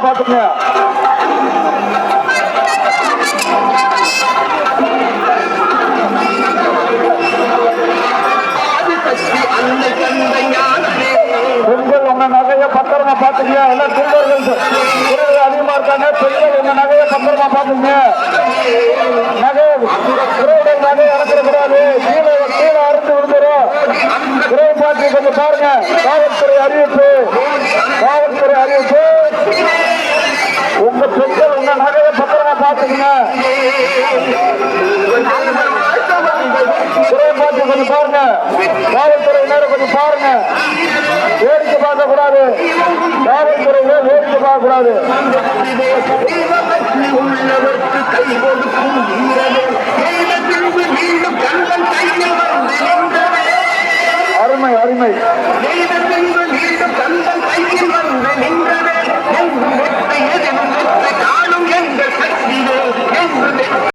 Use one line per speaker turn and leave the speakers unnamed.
பத்திரமா பாத்துங்க. பெண்கள் உங்க நகைய பத்திரமா பாத்துங்க. எல்லாம் சிறுவர்கள் அதிகமா இருக்காங்க. பெண்கள் உங்க நகைய பத்திரமா பாத்துங்க. நகை நகை இறக்கிற கூடாது. கீழே கீழே அறுத்து விழுந்துரும். குறை பாட்டி கொஞ்சம் பாருங்க. காவல்துறை அறிவிப்பு, காவல்துறை அறிவிப்பு. உங்க பெண்கள் உங்க நகைய பத்திரமா பாத்துங்க. குறை பாட்டி கொஞ்சம் பாருங்க. காவல்துறை நேரம் கொஞ்சம் பாருங்க. வேடிக்கை பார்க்க கூடாது. காவல்துறையில வேடிக்கை பார்க்க கூடாது. அருமை அருமை.